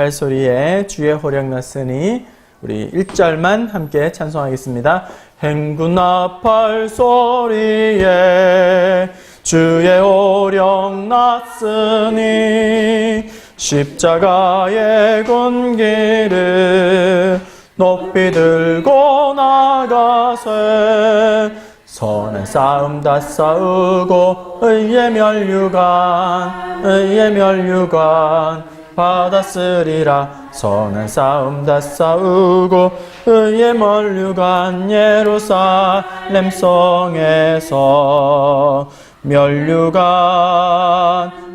발소리에 주의 호령 났으니 우리 1절만 함께 찬송하겠습니다. 행군나 발소리에 주의 호령 났으니 십자가의 군기를 높이 들고 나가세 선한 싸움 다 싸우고 의의 멸류관 받았으리라. 선한 싸움 다 싸우고 의의 멸류관 예루살렘 성에서 멸류관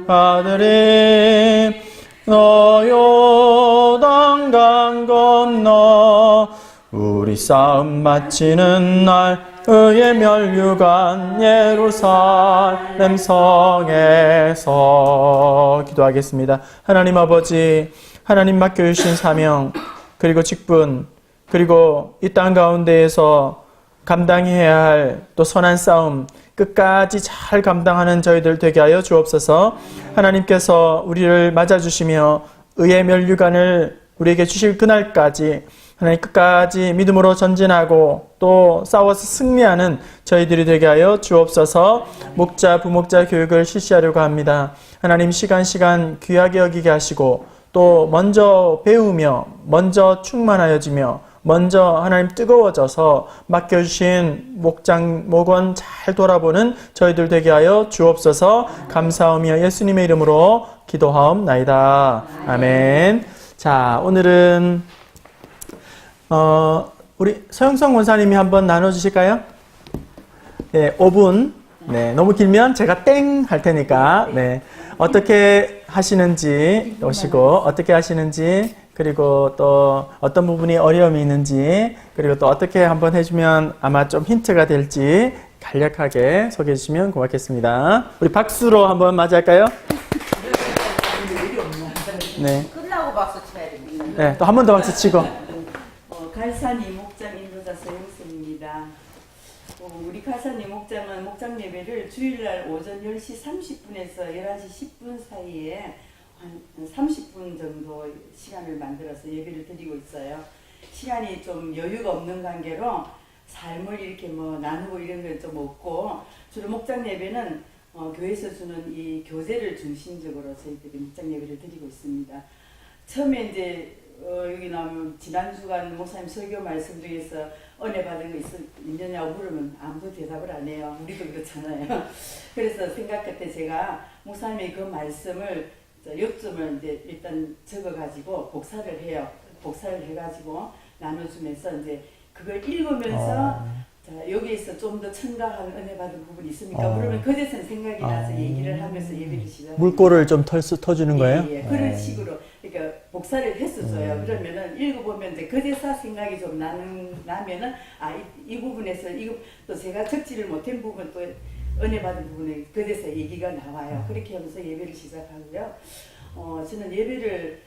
받으리. 너 요단강 건너 우리 싸움 마치는 날 의의 멸류관 예루살렘 성에서 기도하겠습니다. 하나님 아버지, 하나님 맡겨주신 사명 그리고 직분 그리고 이 땅 가운데에서 감당해야 할 또 선한 싸움 끝까지 잘 감당하는 저희들 되게 하여 주옵소서. 하나님께서 우리를 맞아주시며 의의 멸류관을 우리에게 주실 그날까지 하나님 끝까지 믿음으로 전진하고 또 싸워서 승리하는 저희들이 되게 하여 주옵소서. 목자, 부목자 교육을 실시하려고 합니다. 하나님 시간 귀하게 여기게 하시고 또 먼저 배우며 먼저 충만하여지며 먼저 하나님 뜨거워져서 맡겨주신 목원 잘 돌아보는 저희들 되게 하여 주옵소서. 감사하며 예수님의 이름으로 기도하옵나이다. 아멘. 자, 오늘은 우리 서영성 원사님이 한번 나눠주실까요? 네, 5분. 네, 너무 길면 제가 땡 할 테니까 네, 어떻게 하시는지 오시고 어떻게 하시는지 그리고 또 어떤 부분이 어려움이 있는지 그리고 또 어떻게 한번 해주면 아마 좀 힌트가 될지 간략하게 소개해 주시면 고맙겠습니다. 우리 박수로 한번 맞이할까요? 네. 끝나고 박수 쳐야 됩니다. 네, 또 한 번 더 박수 치고. 갈산 이목장 인도자 서영선입니다. 우리 갈산 이목장은 목장 예배를 주일날 오전 10시 30분에서 11시 10분 사이에 한 30분 정도 시간을 만들어서 예배를 드리고 있어요. 시간이 좀 여유가 없는 관계로 삶을 이렇게 뭐 나누고 이런 건 좀 없고 주로 목장 예배는 교회에서 주는 이 교제를 중심적으로 저희들이 목장 예배를 드리고 있습니다. 처음에 이제 여기 나오면 지난 주간 목사님 설교 말씀 중에서 은혜 받은 거 있느냐고 물으면 아무도 대답을 안 해요. 우리도 그렇잖아요. 그래서 생각할 때 제가 목사님의 그 말씀을 요점을 이제 일단 적어가지고 복사를 해요. 복사를 해가지고 나눠주면서 이제 그걸 읽으면서 자, 여기에서 좀 더 첨가한 은혜 받은 부분이 있습니까? 그러면 그제서는 생각이 나서 얘기를 하면서 예배를 시작합니다. 물꼬를 좀 터주는 거예요? 예. 그런 식으로 그러니까 복사를 했었어요. 그러면은 읽어보면 이제 그제서 생각이 좀 나면은 이 부분에서 이거 또 제가 적지를 못한 부분 또 은혜 받은 부분에 그제서 얘기가 나와요. 그렇게 하면서 예배를 시작하고요. 저는 예배를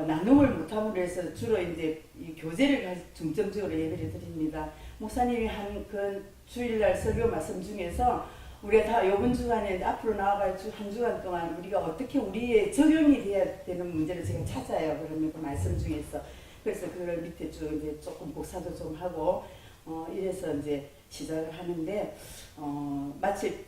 나눔을 못함으로 해서 주로 이제 이 교제를 중점적으로 예배를 드립니다. 목사님이 한 그 주일날 설교 말씀 중에서 우리가 다 이번 주간에 앞으로 나아갈 한 주간 동안 우리가 어떻게 우리의 적용이 돼야 되는 문제를 제가 찾아요. 그러면 그 말씀 중에서 그래서 그걸 밑에 쭉 이제 조금 복사도 좀 하고 이래서 이제 시작을 하는데 마칠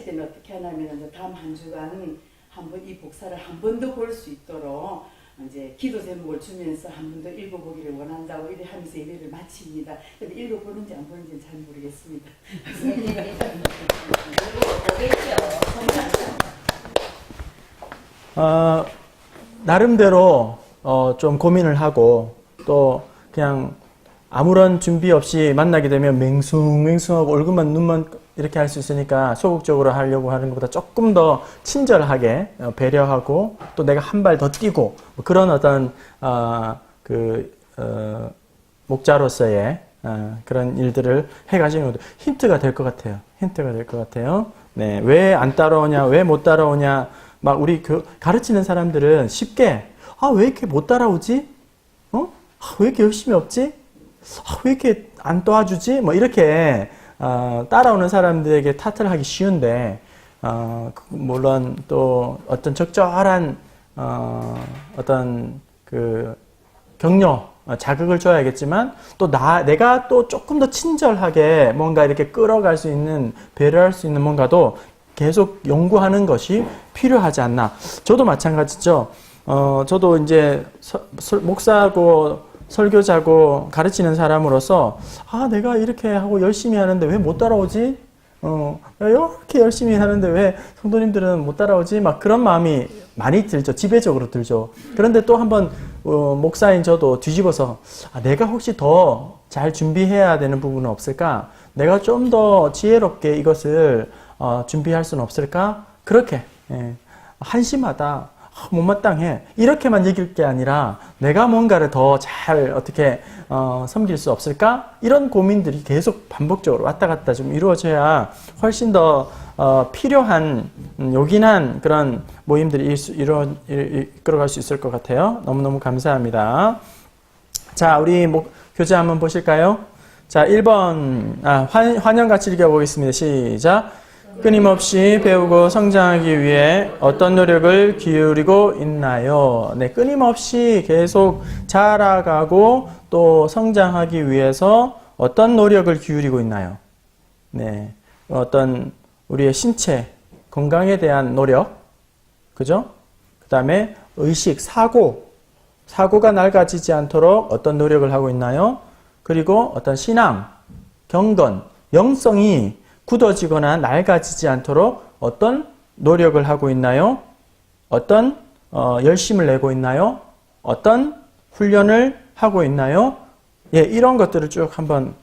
때는 어떻게 하냐면 이제 다음 한 주간 한번 이 복사를 한 번 더 볼 수 있도록 이제 기도 제목을 주면서 한 번 더 읽어보기를 원한다고 이래 하면서 예배를 마칩니다. 근데 읽어보는지 안 보는지는 잘 모르겠습니다. 나름대로 좀 고민을 하고 또 그냥 아무런 준비 없이 만나게 되면 맹숭맹숭하고 얼굴만 눈만 이렇게 할 수 있으니까 소극적으로 하려고 하는 것보다 조금 더 친절하게 배려하고 또 내가 한 발 더 뛰고 뭐 그런 어떤 목자로서의 그런 일들을 해가시는 것도 힌트가 될 것 같아요. 힌트가 될 것 같아요. 네, 왜 안 따라오냐, 왜 못 따라오냐, 막 우리 가르치는 사람들은 쉽게 왜 이렇게 못 따라오지? 왜 이렇게 열심히 없지? 왜 이렇게 안 도와주지? 뭐 이렇게 따라오는 사람들에게 탓을 하기 쉬운데 물론 또 어떤 적절한 어떤 그 격려, 자극을 줘야겠지만 또 내가 또 조금 더 친절하게 뭔가 이렇게 끌어갈 수 있는, 배려할 수 있는 뭔가도 계속 연구하는 것이 필요하지 않나. 저도 마찬가지죠. 저도 이제 목사고 설교자고 가르치는 사람으로서 내가 이렇게 하고 열심히 하는데 왜 못 따라오지? 이렇게 열심히 하는데 왜 성도님들은 못 따라오지? 막 그런 마음이 많이 들죠. 지배적으로 들죠. 그런데 또 한번 목사인 저도 뒤집어서 내가 혹시 더 잘 준비해야 되는 부분은 없을까? 내가 좀 더 지혜롭게 이것을 준비할 수는 없을까? 그렇게 한심하다, 못마땅해, 이렇게만 얘기할 게 아니라 내가 뭔가를 더 잘 어떻게 섬길 수 없을까? 이런 고민들이 계속 반복적으로 왔다 갔다 좀 이루어져야 훨씬 더 필요한 요긴한 그런 모임들이 이끌어갈 수 있을 것 같아요. 너무너무 감사합니다. 자, 우리 교재 한번 보실까요? 자, 1번 환영같이 읽어보겠습니다. 시작. 끊임없이 배우고 성장하기 위해 어떤 노력을 기울이고 있나요? 네, 끊임없이 계속 자라가고 또 성장하기 위해서 어떤 노력을 기울이고 있나요? 네, 어떤 우리의 신체, 건강에 대한 노력, 그죠? 그 다음에 의식, 사고가 낡아지지 않도록 어떤 노력을 하고 있나요? 그리고 어떤 신앙, 경건, 영성이 굳어지거나 낡아지지 않도록 어떤 노력을 하고 있나요? 어떤 열심을 내고 있나요? 어떤 훈련을 하고 있나요? 예, 이런 것들을 쭉 한번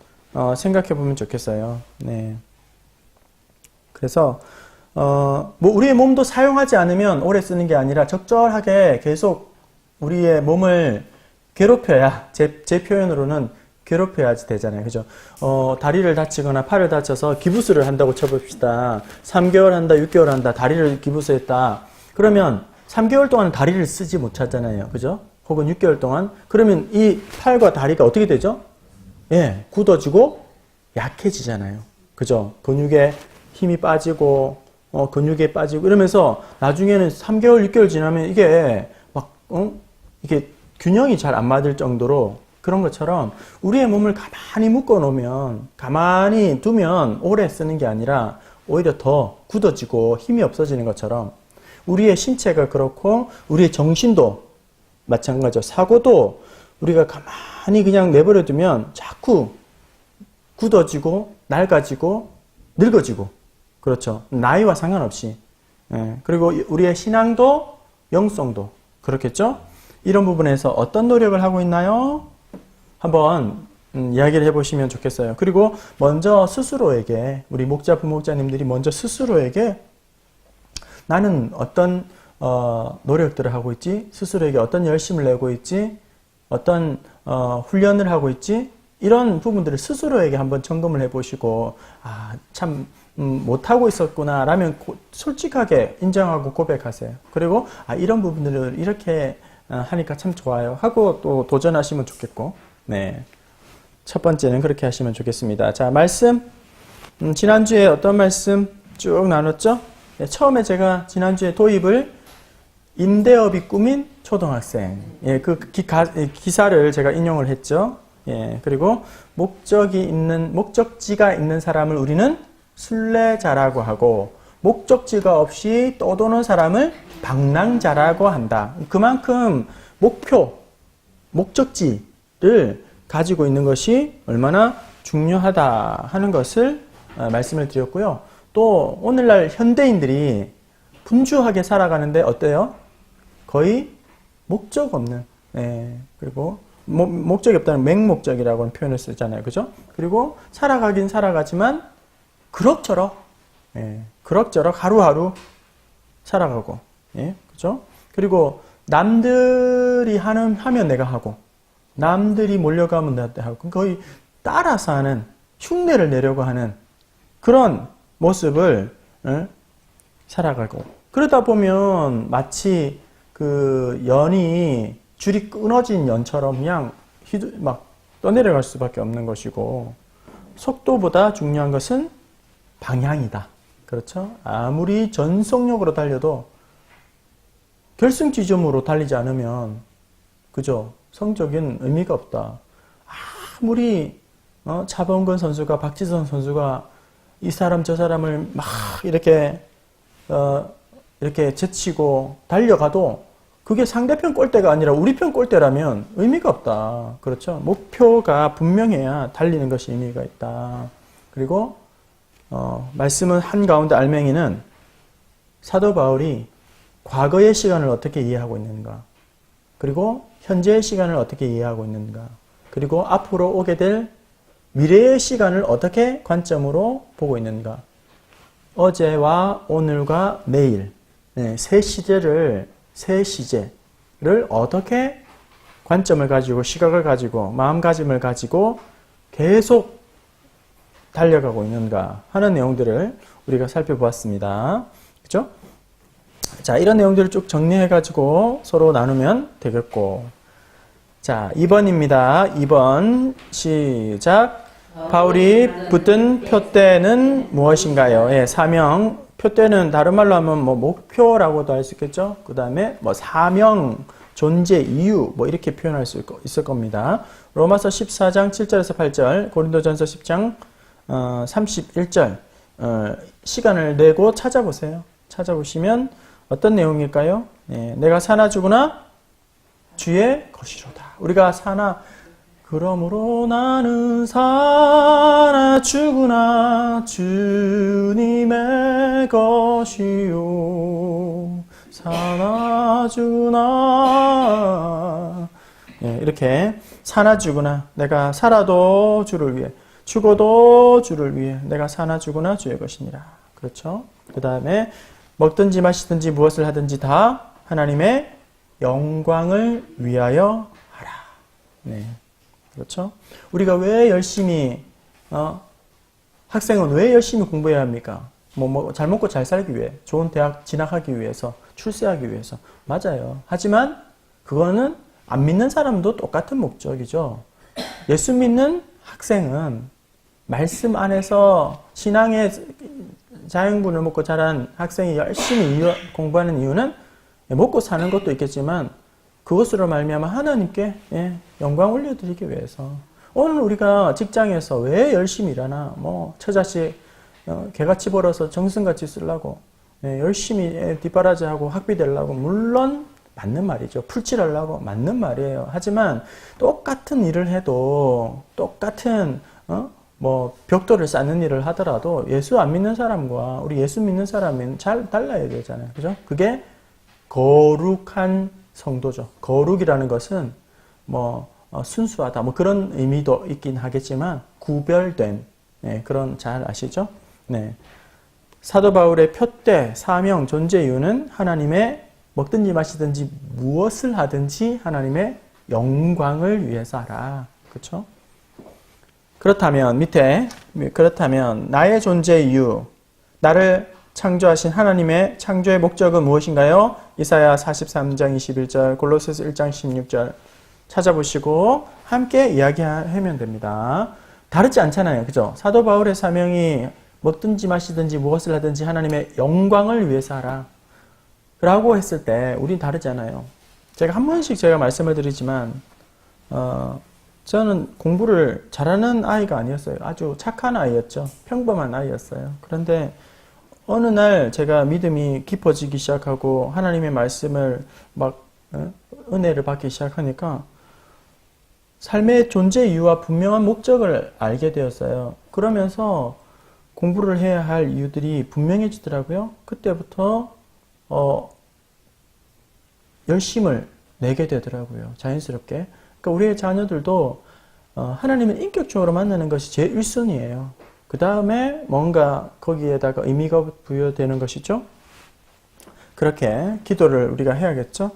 생각해 보면 좋겠어요. 네. 그래서 우리의 몸도 사용하지 않으면 오래 쓰는 게 아니라 적절하게 계속 우리의 몸을 괴롭혀야, 제 표현으로는 괴롭혀야지 되잖아요. 그죠? 다리를 다치거나 팔을 다쳐서 기부스를 한다고 쳐봅시다. 3개월 한다, 6개월 한다, 다리를 기부스했다. 그러면 3개월 동안 다리를 쓰지 못하잖아요. 그죠? 혹은 6개월 동안. 그러면 이 팔과 다리가 어떻게 되죠? 예, 굳어지고 약해지잖아요. 그죠? 근육에 힘이 빠지고, 근육에 빠지고, 이러면서 나중에는 3개월, 6개월 지나면 이게 이게 균형이 잘 안 맞을 정도로 그런 것처럼 우리의 몸을 가만히 묶어 놓으면, 가만히 두면 오래 쓰는 게 아니라 오히려 더 굳어지고 힘이 없어지는 것처럼 우리의 신체가 그렇고 우리의 정신도 마찬가지죠. 사고도 우리가 가만히 그냥 내버려 두면 자꾸 굳어지고 낡아지고 늙어지고, 그렇죠. 나이와 상관없이. 그리고 우리의 신앙도 영성도 그렇겠죠. 이런 부분에서 어떤 노력을 하고 있나요? 한번 이야기를 해보시면 좋겠어요. 그리고 먼저 스스로에게, 우리 목자, 부목자님들이 먼저 스스로에게 나는 어떤 노력들을 하고 있지? 스스로에게 어떤 열심을 내고 있지? 어떤 훈련을 하고 있지? 이런 부분들을 스스로에게 한번 점검을 해보시고, 참 못하고 있었구나 라면 솔직하게 인정하고 고백하세요. 그리고 이런 부분들을 이렇게 하니까 참 좋아요 하고 또 도전하시면 좋겠고, 네. 첫 번째는 그렇게 하시면 좋겠습니다. 자, 말씀. 지난주에 어떤 말씀 쭉 나눴죠? 네, 처음에 제가 지난주에 도입을 임대업이 꿈인 초등학생. 예, 그 기사를 제가 인용을 했죠. 예, 그리고 목적지가 있는 사람을 우리는 순례자라고 하고, 목적지가 없이 떠도는 사람을 방랑자라고 한다. 그만큼 목적지를 가지고 있는 것이 얼마나 중요하다 하는 것을 말씀을 드렸고요. 또 오늘날 현대인들이 분주하게 살아가는데 어때요? 거의 목적 없는, 그리고 목적이 없다는 맹목적이라고 하는 표현을 쓰잖아요. 그죠? 그리고 살아가긴 살아가지만 그럭저럭 하루하루 살아가고, 그죠? 그리고 남들이 하면 내가 하고, 남들이 몰려가면 내가 하고, 거의 따라서 하는, 흉내를 내려고 하는 그런 모습을 살아가고, 그러다 보면 마치 그 줄이 끊어진 연처럼 그냥 막 떠내려갈 수밖에 없는 것이고, 속도보다 중요한 것은 방향이다. 그렇죠? 아무리 전속력으로 달려도 결승 지점으로 달리지 않으면 그죠? 성적인 의미가 없다. 아무리 차범근 선수가, 박지성 선수가 이 사람 저 사람을 막 이렇게 제치고 달려가도 그게 상대편 골대가 아니라 우리 편 골대라면 의미가 없다. 그렇죠? 목표가 분명해야 달리는 것이 의미가 있다. 그리고 말씀은 한가운데 알맹이는 사도 바울이 과거의 시간을 어떻게 이해하고 있는가, 그리고 현재의 시간을 어떻게 이해하고 있는가, 그리고 앞으로 오게 될 미래의 시간을 어떻게 관점으로 보고 있는가. 어제와 오늘과 내일, 새 시제를 어떻게 관점을 가지고, 시각을 가지고, 마음가짐을 가지고 계속 달려가고 있는가 하는 내용들을 우리가 살펴보았습니다. 그렇죠? 자, 이런 내용들을 쭉 정리해가지고 서로 나누면 되겠고. 자, 2번입니다. 2번 시작. 바울이 붙든 표대는 무엇인가요? 예, 사명. 표대는 다른 말로 하면 뭐 목표라고도 할 수 있겠죠. 그 다음에 뭐 사명, 존재, 이유 뭐 이렇게 표현할 수 있을 겁니다. 로마서 14장 7절에서 8절, 고린도전서 10장 31절 시간을 내고 찾아보세요. 찾아보시면 어떤 내용일까요? 예, 내가 사나 죽으나 주의 것이로다. 우리가 사나, 그러므로 나는 사나 죽으나 주님의 것이요. 사나 죽으나, 예, 이렇게 사나 죽으나, 내가 살아도 주를 위해, 죽어도 주를 위해, 내가 사나 죽으나 주의 것이니라. 그렇죠? 그 다음에 먹든지 마시든지 무엇을 하든지 다 하나님의 영광을 위하여 하라. 네, 그렇죠? 우리가 왜 열심히 학생은 왜 열심히 공부해야 합니까? 잘 먹고 잘 살기 위해, 좋은 대학 진학하기 위해서, 출세하기 위해서. 맞아요. 하지만 그거는 안 믿는 사람도 똑같은 목적이죠. 예수 믿는 학생은 말씀 안에서 신앙의 자양분을 먹고 자란 학생이 열심히 공부하는 이유는 먹고 사는 것도 있겠지만 그것으로 말미암아 하나님께 영광 올려드리기 위해서. 오늘 우리가 직장에서 왜 열심히 일하나, 뭐 처자식 개같이 벌어서 정승같이 쓰려고 열심히 뒷바라지하고 학비 되려고, 물론 맞는 말이죠. 풀칠하려고 맞는 말이에요. 하지만 똑같은 일을 해도, 똑같은 뭐 벽돌을 쌓는 일을 하더라도 예수 안 믿는 사람과 우리 예수 믿는 사람은 잘 달라야 되잖아요. 그죠? 그게 거룩한 성도죠. 거룩이라는 것은 뭐 순수하다 뭐 그런 의미도 있긴 하겠지만 구별된, 그런, 잘 아시죠? 네. 사도 바울의 표대, 사명, 존재 이유는 하나님의 먹든지 마시든지 무엇을 하든지 하나님의 영광을 위해서 하라. 그렇죠? 그렇다면 밑에, 그렇다면 나의 존재 이유, 나를 창조하신 하나님의 창조의 목적은 무엇인가요? 이사야 43장 21절, 골로새서 1장 16절 찾아보시고 함께 이야기하면 됩니다. 다르지 않잖아요. 그죠? 사도 바울의 사명이 먹든지 마시든지 무엇을 하든지 하나님의 영광을 위해서 하라 라고 했을 때 우린 다르잖아요. 제가 한 번씩 제가 말씀을 드리지만 저는 공부를 잘하는 아이가 아니었어요. 아주 착한 아이였죠. 평범한 아이였어요. 그런데 어느 날 제가 믿음이 깊어지기 시작하고 하나님의 말씀을 막 은혜를 받기 시작하니까 삶의 존재 이유와 분명한 목적을 알게 되었어요. 그러면서 공부를 해야 할 이유들이 분명해지더라고요. 그때부터 열심을 내게 되더라고요. 자연스럽게. 그러니까 우리의 자녀들도 하나님을 인격적으로 만나는 것이 제일 1순위예요. 그 다음에 뭔가 거기에다가 의미가 부여되는 것이죠. 그렇게 기도를 우리가 해야겠죠.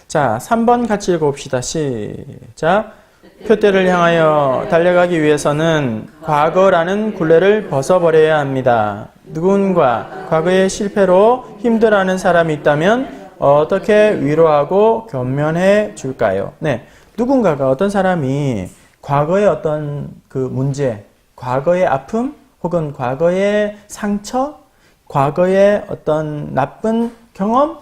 자, 3번 같이 읽어봅시다. 시작. 표대를 향하여 달려가기 위해서는 과거라는 굴레를 벗어버려야 합니다. 누군가 과거의 실패로 힘들어하는 사람이 있다면 어떻게 위로하고 견면해 줄까요? 네, 누군가가, 어떤 사람이 과거의 어떤 그 문제, 과거의 아픔, 혹은 과거의 상처, 과거의 어떤 나쁜 경험,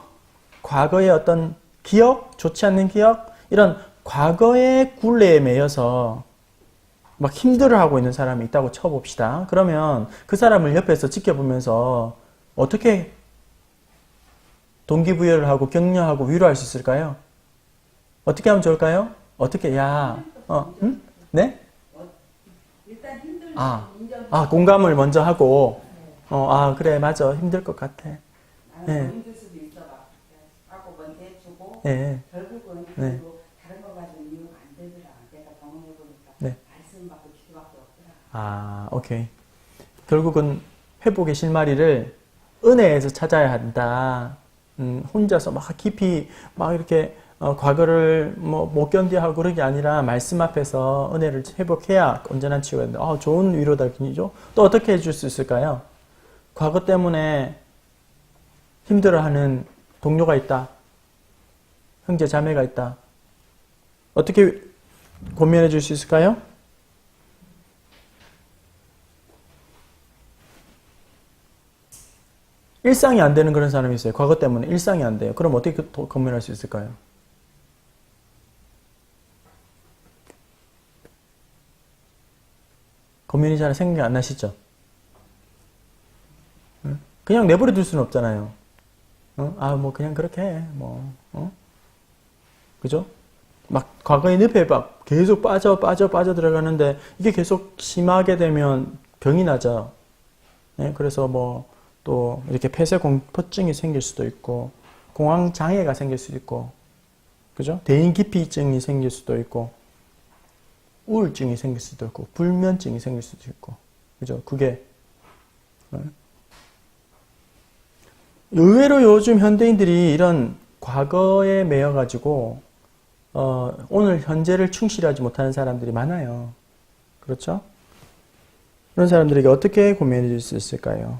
과거의 어떤 기억, 좋지 않는 기억, 이런 과거의 굴레에 매여서 막 힘들어하고 있는 사람이 있다고 쳐봅시다. 그러면 그 사람을 옆에서 지켜보면서 어떻게 동기부여를 하고 격려하고 위로할 수 있을까요? 어떻게 하면 좋을까요? 어떻게, 응? 네? 일단 힘들면 공감을 먼저 하고, 그래, 맞아. 힘들 것 같아. 나는 힘들 수도 있어. 하고 먼저 해주고, 네. 결국은 네. 다른 거 가지고 이유가 안 되더라. 내가 경험해보니까 네. 말씀 받고 기도밖에 없더라. 오케이. 결국은 회복의 실마리를 은혜에서 찾아야 한다. 혼자서 막 깊이 막 이렇게 과거를 뭐 못 견뎌하고 그런 게 아니라 말씀 앞에서 은혜를 회복해야 온전한 치유가 된다. 좋은 위로다, 균이죠. 또 어떻게 해줄 수 있을까요? 과거 때문에 힘들어하는 동료가 있다. 형제 자매가 있다. 어떻게 권면해 줄 수 있을까요? 일상이 안 되는 그런 사람이 있어요. 과거 때문에 일상이 안 돼요. 그럼 어떻게 권면할 수 있을까요? 권면이 잘 생각이 안 나시죠? 그냥 내버려 둘 수는 없잖아요. 뭐 그냥 그렇게 해. 그죠? 막 과거의 늪에 막 계속 빠져 들어가는데 이게 계속 심하게 되면 병이 나죠. 네? 그래서 또 이렇게 폐쇄공포증이 생길 수도 있고 공황장애가 생길 수도 있고 그죠? 대인기피증이 생길 수도 있고 우울증이 생길 수도 있고 불면증이 생길 수도 있고 그죠? 그게 의외로 요즘 현대인들이 이런 과거에 매여가지고 오늘 현재를 충실하지 못하는 사람들이 많아요. 그렇죠? 그런 사람들에게 어떻게 고민해 줄 수 있을까요?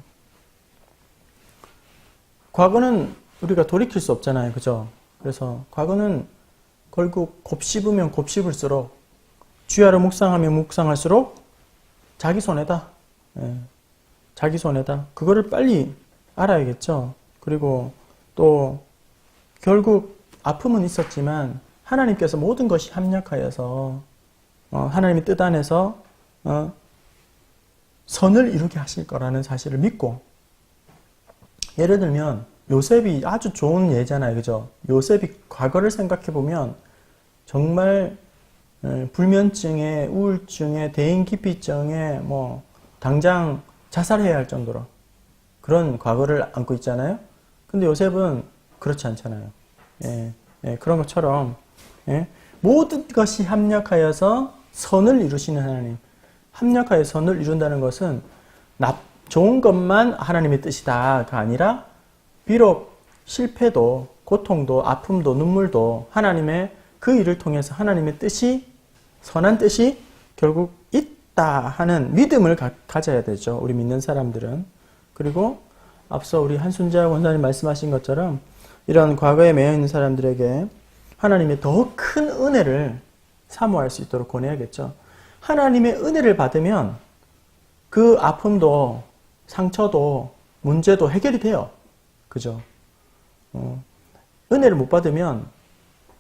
과거는 우리가 돌이킬 수 없잖아요. 그죠? 그래서 과거는 결국 곱씹으면 곱씹을수록 주야를 묵상하면 묵상할수록 자기 손해다. 자기 손해다. 그거를 빨리 알아야겠죠. 그리고 또 결국 아픔은 있었지만 하나님께서 모든 것이 합력하여서 하나님의 뜻 안에서 선을 이루게 하실 거라는 사실을 믿고 예를 들면 요셉이 아주 좋은 예잖아요. 그죠? 요셉이 과거를 생각해 보면 정말 불면증에 우울증에 대인기피증에 당장 자살해야 할 정도로 그런 과거를 안고 있잖아요. 근데 요셉은 그렇지 않잖아요. 그런 것처럼 모든 것이 합력하여서 선을 이루시는 하나님. 합력하여 선을 이룬다는 것은 좋은 것만 하나님의 뜻이다가 아니라 비록 실패도 고통도 아픔도 눈물도 하나님의 그 일을 통해서 하나님의 뜻이 선한 뜻이 결국 있다 하는 믿음을 가져야 되죠. 우리 믿는 사람들은. 그리고 앞서 우리 한순자 원사님 말씀하신 것처럼 이런 과거에 매여 있는 사람들에게 하나님의 더 큰 은혜를 사모할 수 있도록 권해야겠죠. 하나님의 은혜를 받으면 그 아픔도 상처도 문제도 해결이 돼요. 그죠? 은혜를 못 받으면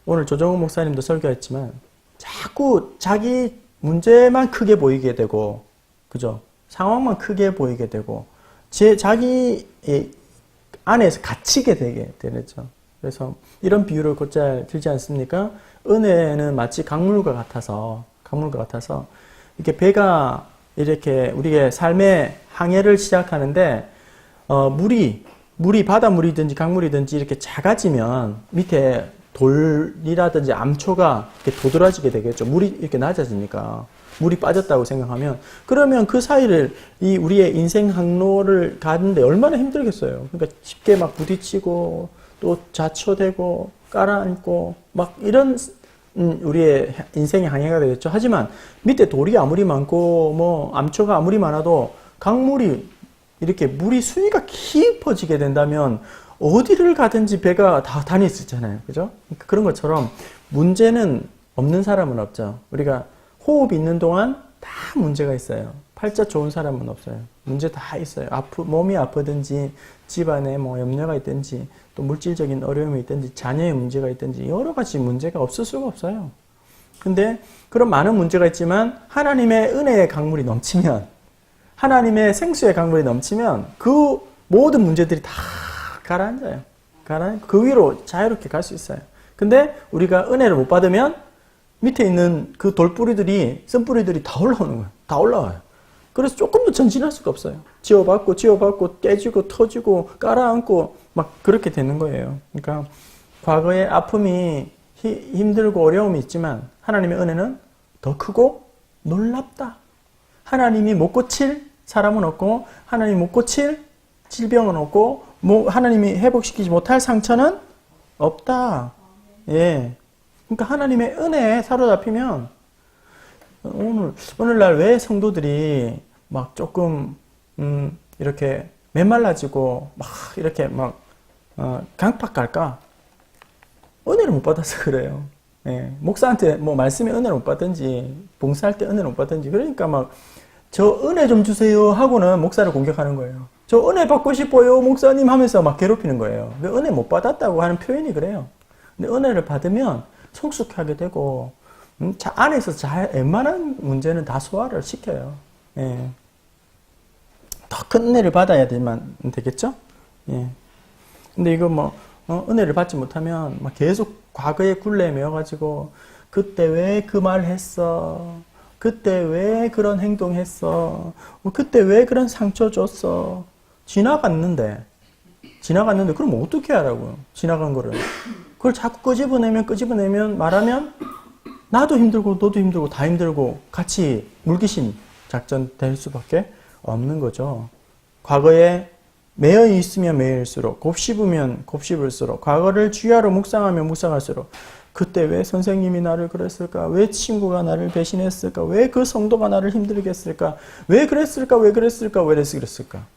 오늘 조정욱 목사님도 설교했지만 자꾸 자기 문제만 크게 보이게 되고 그죠? 상황만 크게 보이게 되고 자기 안에서 갇히게 되게 되죠. 그래서 이런 비유를 곧잘 들지 않습니까? 은혜는 마치 강물과 같아서 이렇게 배가 이렇게 우리의 삶의 항해를 시작하는데 물이 바닷물이든지 강물이든지 이렇게 작아지면 밑에 돌이라든지 암초가 이렇게 도드라지게 되겠죠. 물이 이렇게 낮아지니까 물이 빠졌다고 생각하면 그러면 그 사이를 우리의 인생 항로를 가는데 얼마나 힘들겠어요. 그러니까 쉽게 막 부딪히고 또 좌초되고 깔아앉고 막 이런 우리의 인생의 항해가 되겠죠. 하지만 밑에 돌이 아무리 많고 암초가 아무리 많아도 강물이 이렇게 물이 수위가 깊어지게 된다면 어디를 가든지 배가 다 다닐 수 있잖아요. 그죠? 그런 것처럼 문제는 없는 사람은 없죠. 우리가 호흡이 있는 동안 다 문제가 있어요. 팔자 좋은 사람은 없어요. 문제 다 있어요. 몸이 아프든지 집안에 염려가 있든지 또 물질적인 어려움이 있든지 자녀의 문제가 있든지 여러 가지 문제가 없을 수가 없어요. 근데 그런 많은 문제가 있지만 하나님의 은혜의 강물이 넘치면, 하나님의 생수의 강물이 넘치면 그 모든 문제들이 다 가라앉아요. 그 위로 자유롭게 갈 수 있어요. 근데 우리가 은혜를 못 받으면 밑에 있는 그 돌뿌리들이, 쓴뿌리들이 다 올라오는 거예요. 다 올라와요. 그래서 조금도 전진할 수가 없어요. 지어받고 깨지고 터지고 깔아앉고 막 그렇게 되는 거예요. 그러니까 과거의 아픔이 힘들고 어려움이 있지만 하나님의 은혜는 더 크고 놀랍다. 하나님이 못 고칠 사람은 없고, 하나님이 못 고칠 질병은 없고, 하나님이 회복시키지 못할 상처는 없다. 예. 그러니까 하나님의 은혜에 사로잡히면, 오늘날 왜 성도들이 막 조금, 이렇게 메말라지고, 막 이렇게 강팍 갈까? 은혜를 못 받아서 그래요. 예. 목사한테 뭐 말씀에 은혜를 못 받든지, 봉사할 때 은혜를 못 받든지, 그러니까 막, 저 은혜 좀 주세요 하고는 목사를 공격하는 거예요. 저 은혜 받고 싶어요 목사님 하면서 막 괴롭히는 거예요. 은혜 못 받았다고 하는 표현이 그래요. 근데 은혜를 받으면 성숙하게 되고 안에서 잘 웬만한 문제는 다 소화를 시켜요. 예. 더 큰 은혜를 받아야 되겠죠? 예. 근데 이거 은혜를 받지 못하면 막 계속 과거의 굴레에 매여가지고 그때 왜 그 말 했어? 그때 왜 그런 행동했어? 그때 왜 그런 상처 줬어? 지나갔는데 그럼 어떻게 하라고요? 지나간 거를. 그걸 자꾸 끄집어내면 말하면 나도 힘들고 너도 힘들고 다 힘들고 같이 물귀신 작전 될 수밖에 없는 거죠. 과거에 매여 있으면 매일수록, 곱씹으면 곱씹을수록, 과거를 주야로 묵상하면 묵상할수록 그때 왜 선생님이 나를 그랬을까? 왜 친구가 나를 배신했을까? 왜 그 성도가 나를 힘들게 했을까? 왜 그랬을까?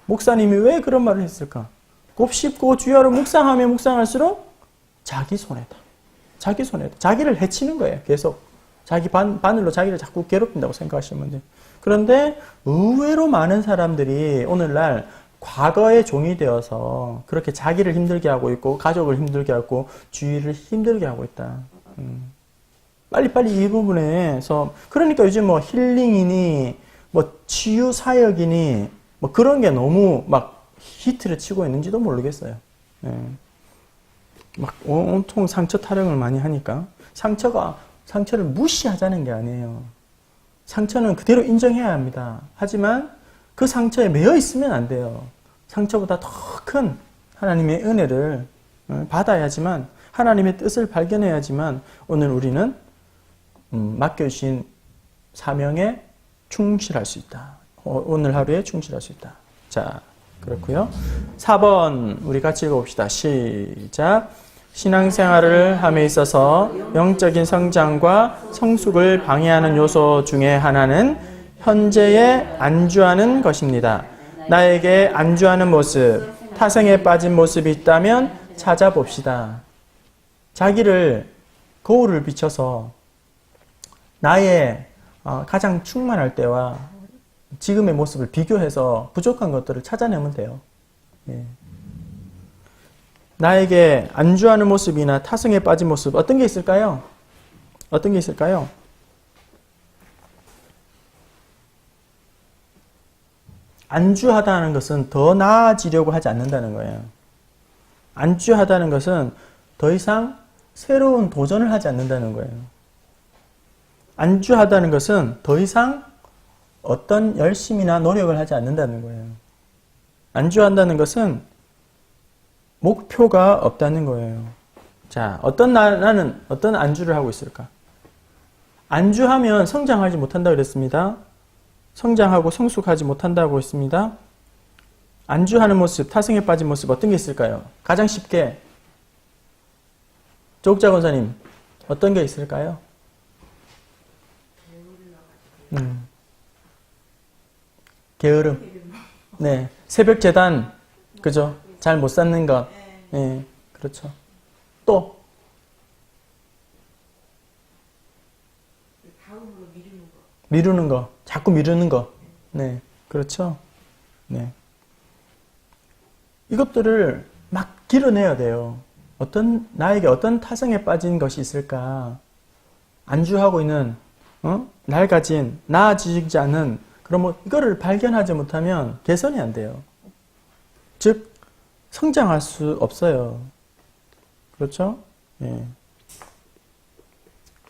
목사님이 왜 그런 말을 했을까? 곱씹고 주야로 묵상하면 묵상할수록 자기 손해다. 자기를 해치는 거예요. 계속. 자기 바늘로 자기를 자꾸 괴롭힌다고 생각하시면 돼요. 그런데 의외로 많은 사람들이 오늘날 과거의 종이 되어서 그렇게 자기를 힘들게 하고 있고 가족을 힘들게 하고 주위를 힘들게 하고 있다. 빨리빨리 이 부분에서 그러니까 요즘 힐링이니 치유 사역이니 그런 게 너무 막 히트를 치고 있는지도 모르겠어요. 예. 막 온통 상처 타령을 많이 하니까 상처를 무시하자는 게 아니에요. 상처는 그대로 인정해야 합니다. 하지만 그 상처에 매여 있으면 안 돼요. 상처보다 더 큰 하나님의 은혜를 받아야지만, 하나님의 뜻을 발견해야지만 오늘 우리는 맡겨주신 사명에 충실할 수 있다. 오늘 하루에 충실할 수 있다. 자, 그렇고요. 4번 우리 같이 읽어봅시다. 시작. 신앙생활을 함에 있어서 영적인 성장과 성숙을 방해하는 요소 중에 하나는 현재에 안주하는 것입니다. 나에게 안주하는 모습, 타성에 빠진 모습이 있다면 찾아봅시다. 자기를 거울을 비춰서 나의 가장 충만할 때와 지금의 모습을 비교해서 부족한 것들을 찾아내면 돼요. 예. 나에게 안주하는 모습이나 타성에 빠진 모습, 어떤 게 있을까요? 어떤 게 있을까요? 안주하다는 것은 더 나아지려고 하지 않는다는 거예요. 안주하다는 것은 더 이상 새로운 도전을 하지 않는다는 거예요. 안주하다는 것은 더 이상 어떤 열심이나 노력을 하지 않는다는 거예요. 안주한다는 것은 목표가 없다는 거예요. 자, 나는 어떤 안주를 하고 있을까? 안주하면 성장하지 못한다고 그랬습니다. 성장하고 성숙하지 못한다고 했습니다. 안주하는 모습, 타성에 빠진 모습 어떤 게 있을까요? 가장 쉽게 조국자 권사님 어떤 게 있을까요? 게으름. 네, 새벽 재단, 그죠? 잘 못 쌓는 것. 네, 그렇죠. 또 미루는 거, 자꾸 미루는 거. 네, 그렇죠. 네, 이것들을 막 길어내야 돼요. 나에게 어떤 타성에 빠진 것이 있을까? 안주하고 있는 낡아진 나아지지 않은 그런 뭐 이거를 발견하지 못하면 개선이 안 돼요. 즉 성장할 수 없어요. 그렇죠? 예.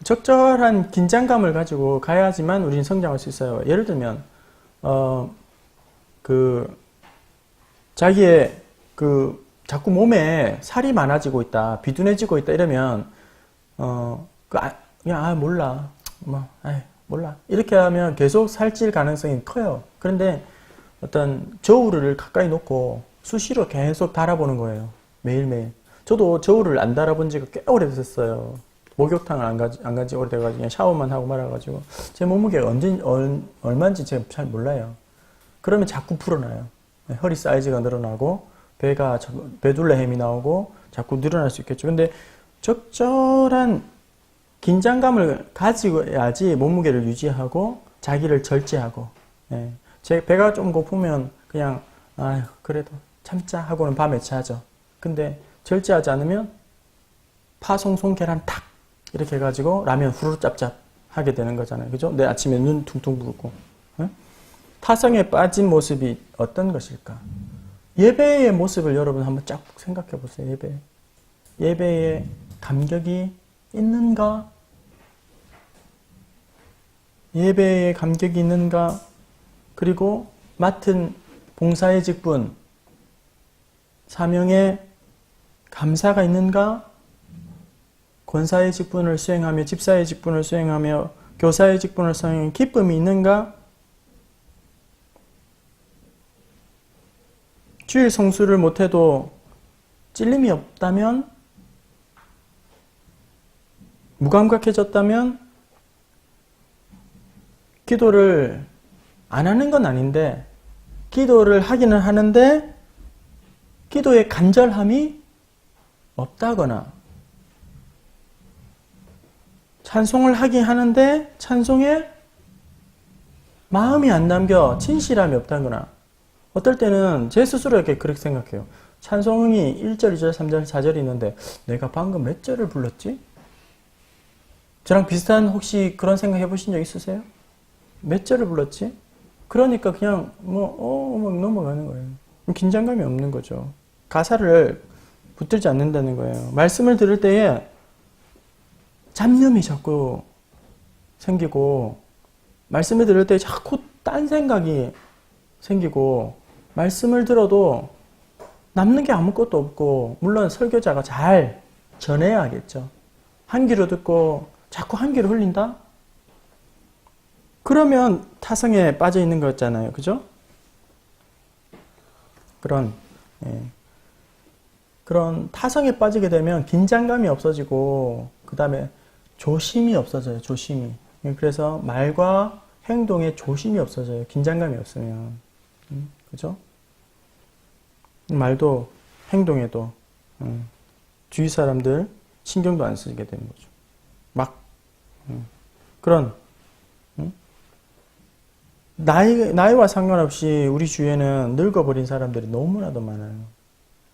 적절한 긴장감을 가지고 가야지만 우리는 성장할 수 있어요. 예를 들면 자기의 자꾸 몸에 살이 많아지고 있다, 비둔해지고 있다 이러면 그냥 몰라, 몰라 이렇게 하면 계속 살찔 가능성이 커요. 그런데 어떤 저울을 가까이 놓고 수시로 계속 달아보는 거예요. 매일매일. 저도 저울을 안 달아본 지가 꽤 오래됐어요. 목욕탕을 안 간지 오래돼가지고 그냥 샤워만 하고 말아가지고 제 몸무게가 얼마인지 제가 잘 몰라요. 그러면 자꾸 불어나요. 허리 사이즈가 늘어나고 배둘레 햄이 나오고 자꾸 늘어날 수 있겠죠. 근데 적절한 긴장감을 가지고야지 몸무게를 유지하고 자기를 절제하고, 제 배가 좀 고프면 그냥 그래도 참자 하고는 밤에 자죠. 근데 절제하지 않으면 파송송 계란 탁 이렇게 해가지고 라면 후루룩 짭짭 하게 되는 거잖아요. 그죠? 내 아침에 눈 퉁퉁 부르고. 타성에 빠진 모습이 어떤 것일까? 예배의 모습을 여러분 한번 쫙 생각해 보세요. 예배에 감격이 있는가? 예배에 감격이 있는가? 그리고 맡은 봉사의 직분, 사명에 감사가 있는가? 권사의 직분을 수행하며 집사의 직분을 수행하며 교사의 직분을 수행하며 기쁨이 있는가? 주일 성수를 못해도 찔림이 없다면, 무감각해졌다면, 기도를 안 하는 건 아닌데 기도를 하기는 하는데 기도의 간절함이 없다거나, 찬송을 하긴 하는데 찬송에 마음이 안 담겨 진실함이 없다거나, 어떨 때는 제 스스로 이렇게 그렇게 생각해요. 찬송이 1절, 2절, 3절, 4절이 있는데 내가 방금 몇 절을 불렀지? 저랑 비슷한 혹시 그런 생각 해보신 적 있으세요? 몇 절을 불렀지? 그러니까 그냥 넘어가는 거예요. 긴장감이 없는 거죠. 가사를 붙들지 않는다는 거예요. 말씀을 들을 때에 잡념이 자꾸 생기고, 말씀을 들을 때 자꾸 딴 생각이 생기고, 말씀을 들어도 남는 게 아무것도 없고, 물론 설교자가 잘 전해야겠죠. 한 귀로 듣고 자꾸 한 귀로 흘린다? 그러면 타성에 빠져 있는 거잖아요. 그죠? 그런 타성에 빠지게 되면 긴장감이 없어지고, 그 다음에 조심이 없어져요. 조심이. 그래서 말과 행동에 조심이 없어져요. 긴장감이 없으면. 그죠? 말도 행동에도 주위 사람들 신경도 안 쓰게 되는 거죠. 그런 나이와 상관없이 우리 주위에는 늙어버린 사람들이 너무나도 많아요.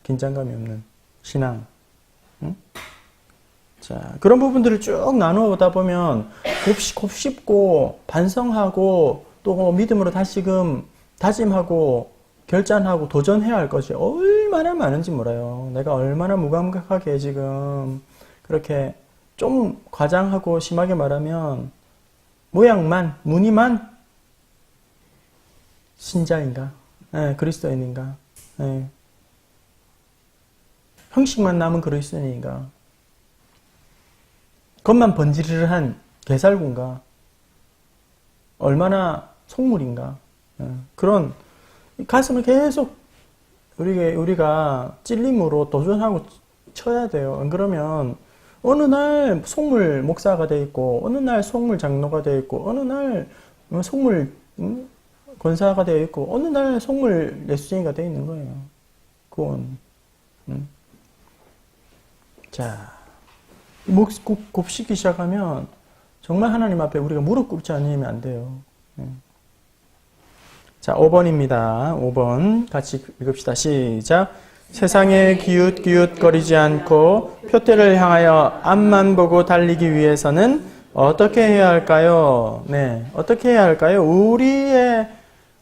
긴장감이 없는 신앙. 자, 그런 부분들을 쭉 나누어 보다 보면 곱씹고 반성하고 또 믿음으로 다시금 다짐하고 결단하고 도전해야 할 것이 얼마나 많은지 몰라요. 내가 얼마나 무감각하게 지금 그렇게 좀 과장하고 심하게 말하면 모양만, 무늬만 신자인가? 그리스도인인가? 형식만 남은 그리스도인인가? 겉만 번지르르한 게살군가? 얼마나 속물인가? 그런 가슴을 계속 우리가 찔림으로 도전하고 쳐야 돼요. 안 그러면 어느 날 속물 목사가 돼 있고, 어느 날 속물 장로가 돼 있고, 어느 날 속물 권사가 되어 있고, 어느 날 속물 예수쟁이가 되어 있는 거예요. 그건. 자, 목 곱씹기 시작하면 정말 하나님 앞에 우리가 무릎 꿇지 않으면 안 돼요. 자, 5번입니다. 5번 같이 읽읍시다. 시작. 세상에 기웃기웃거리지 않고 표대를 향하여 앞만 보고 달리기 위해서는 어떻게 해야 할까요? 네, 어떻게 해야 할까요? 우리의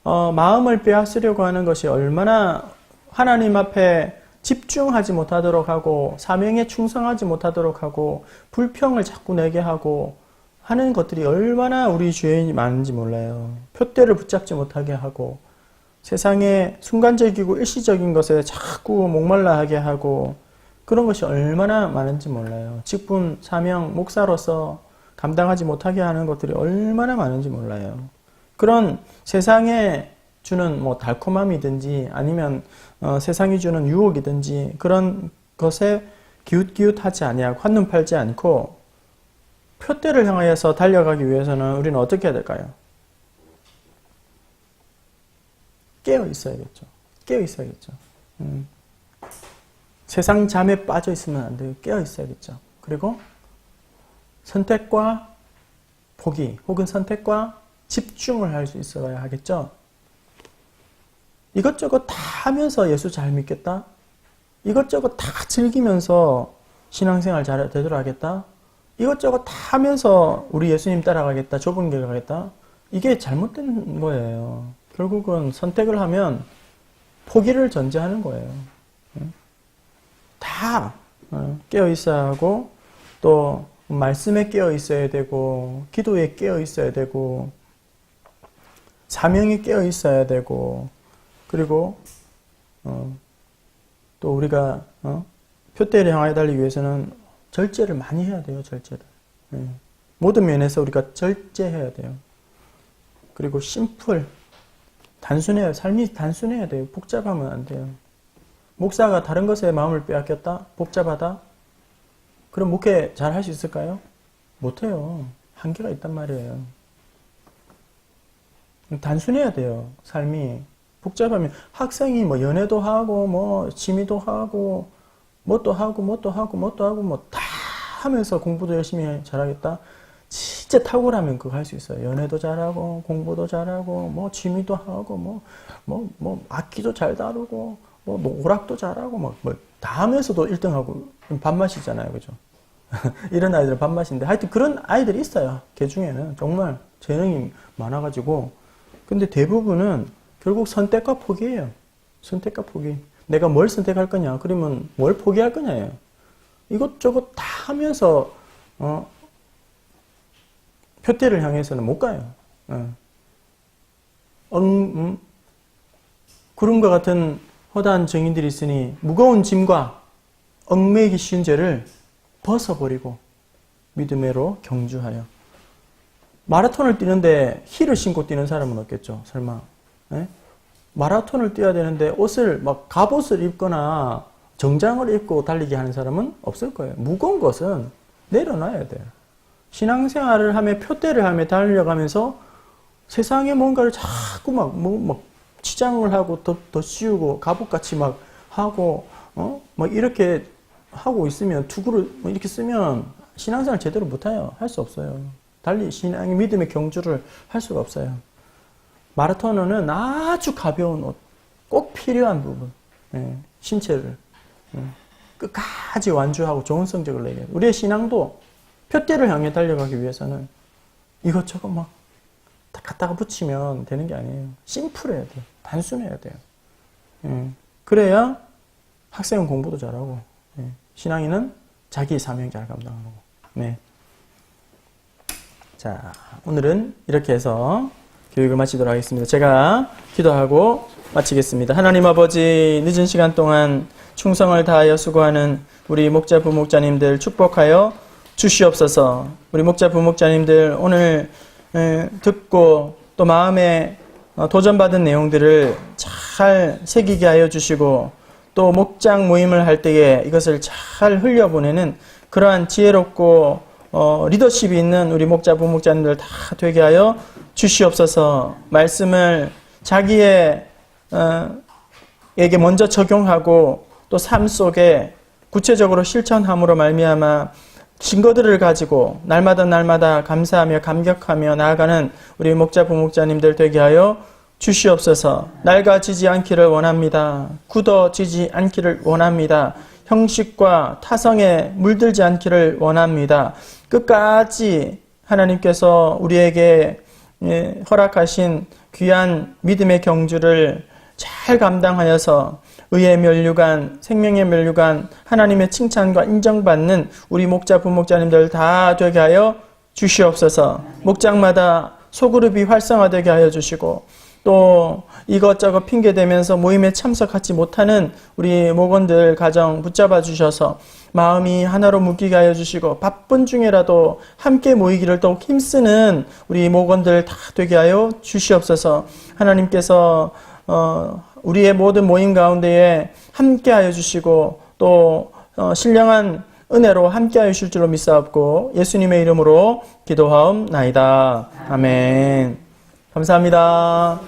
마음을 빼앗으려고 하는 것이 얼마나 하나님 앞에 집중하지 못하도록 하고 사명에 충성하지 못하도록 하고 불평을 자꾸 내게 하고 하는 것들이 얼마나 우리 주변이 많은지 몰라요. 표대를 붙잡지 못하게 하고 세상에 순간적이고 일시적인 것에 자꾸 목말라 하게 하고 그런 것이 얼마나 많은지 몰라요. 직분, 사명, 목사로서 감당하지 못하게 하는 것들이 얼마나 많은지 몰라요. 그런 세상에 주는 뭐 달콤함이든지 아니면 세상이 주는 유혹이든지 그런 것에 기웃기웃하지 아니하고 한눈 팔지 않고 표대를 향하여서 달려가기 위해서는 우리는 어떻게 해야 될까요? 깨어 있어야겠죠. 깨어 있어야겠죠. 세상 잠에 빠져 있으면 안 돼요. 깨어 있어야겠죠. 그리고 선택과 포기 혹은 선택과 집중을 할 수 있어야 하겠죠. 이것저것 다 하면서 예수 잘 믿겠다? 이것저것 다 즐기면서 신앙생활 잘 되도록 하겠다? 이것저것 다 하면서 우리 예수님 따라가겠다? 좁은 길 가겠다? 이게 잘못된 거예요. 결국은 선택을 하면 포기를 전제하는 거예요. 다 깨어 있어야 하고 또 말씀에 깨어 있어야 되고 기도에 깨어 있어야 되고 사명에 깨어 있어야 되고 그리고 또 우리가 표대를 향하여 달리기 위해서는 절제를 많이 해야 돼요. 절제를. 모든 면에서 우리가 절제해야 돼요. 그리고 심플 단순해요. 삶이 단순해야 돼요. 복잡하면 안 돼요. 목사가 다른 것에 마음을 빼앗겼다? 복잡하다? 그럼 목회 잘 할 수 있을까요? 못해요. 한계가 있단 말이에요. 단순해야 돼요. 삶이. 복잡하면 학생이 뭐 연애도 하고 뭐 취미도 하고 뭣도 하고 뭣도 하고 뭣도 하고 뭐 다 하면서 공부도 열심히 잘하겠다? 진짜 탁월하면 그거 할 수 있어요. 연애도 잘하고 공부도 잘하고 뭐 취미도 하고 뭐 악기도 잘 다루고 뭐 오락도 잘하고 뭐 다 하면서도 1등하고 밥맛이잖아요. 그죠? 이런 아이들은 밥맛인데 하여튼 그런 아이들이 있어요. 걔 중에는 정말 재능이 많아가지고 근데 대부분은 결국 선택과 포기예요. 선택과 포기. 내가 뭘 선택할 거냐? 그러면 뭘 포기할 거냐예요. 이것저것 다 하면서 표대를 향해서는 못 가요. 구름과 같은 허다한 증인들이 있으니 무거운 짐과 얽매이기 쉬운 죄를 벗어버리고 믿음으로 경주하여. 마라톤을 뛰는데 힐을 신고 뛰는 사람은 없겠죠. 설마. 네? 마라톤을 뛰어야 되는데 옷을 막 갑옷을 입거나 정장을 입고 달리게 하는 사람은 없을 거예요. 무거운 것은 내려놔야 돼요. 신앙생활을 하며 표대를 하며 달려가면서 세상에 뭔가를 자꾸 막 치장을 하고 더 씌우고 갑옷같이 막 하고 막 이렇게 하고 있으면 투구를 이렇게 쓰면 신앙생활 제대로 못해요. 할 수 없어요. 달리 신앙의 믿음의 경주를 할 수가 없어요. 마라토너는 아주 가벼운 옷, 꼭 필요한 부분, 신체를 끝까지 완주하고 좋은 성적을 내게 해요. 우리의 신앙도 표대를 향해 달려가기 위해서는 이것저것 막 갖다가 붙이면 되는 게 아니에요. 심플해야 돼요. 단순해야 돼요. 그래야 학생은 공부도 잘하고 신앙인은 자기 사명 잘 감당하고. 네. 자, 오늘은 이렇게 해서 교육을 마치도록 하겠습니다. 제가 기도하고 마치겠습니다. 하나님 아버지, 늦은 시간 동안 충성을 다하여 수고하는 우리 목자 부목자님들 축복하여 주시옵소서. 우리 목자 부목자님들 오늘 듣고 또 마음에 도전받은 내용들을 잘 새기게 하여 주시고 또 목장 모임을 할 때에 이것을 잘 흘려보내는 그러한 지혜롭고 리더십이 있는 우리 목자 부목자님들 다 되게 하여 주시옵소서. 말씀을 자기의 에게 먼저 적용하고 또 삶 속에 구체적으로 실천함으로 말미암아 증거들을 가지고 날마다 감사하며 감격하며 나아가는 우리 목자 부목자님들 되게 하여 주시옵소서. 낡아지지 않기를 원합니다. 굳어지지 않기를 원합니다. 형식과 타성에 물들지 않기를 원합니다. 끝까지 하나님께서 우리에게 허락하신 귀한 믿음의 경주를 잘 감당하여서 의의 면류관, 생명의 면류관, 하나님의 칭찬과 인정받는 우리 목자, 부목자님들 다 되게 하여 주시옵소서. 목장마다 소그룹이 활성화되게 하여 주시고, 또 이것저것 핑계대면서 모임에 참석하지 못하는 우리 목원들 가정 붙잡아 주셔서 마음이 하나로 묶이게 하여 주시고, 바쁜 중에라도 함께 모이기를 더욱 힘쓰는 우리 목원들 다 되게 하여 주시옵소서. 하나님께서 우리의 모든 모임 가운데에 함께 하여 주시고, 또 신령한 은혜로 함께 하여 주실 줄로 믿사옵고 예수님의 이름으로 기도하옵나이다. 아멘. 감사합니다.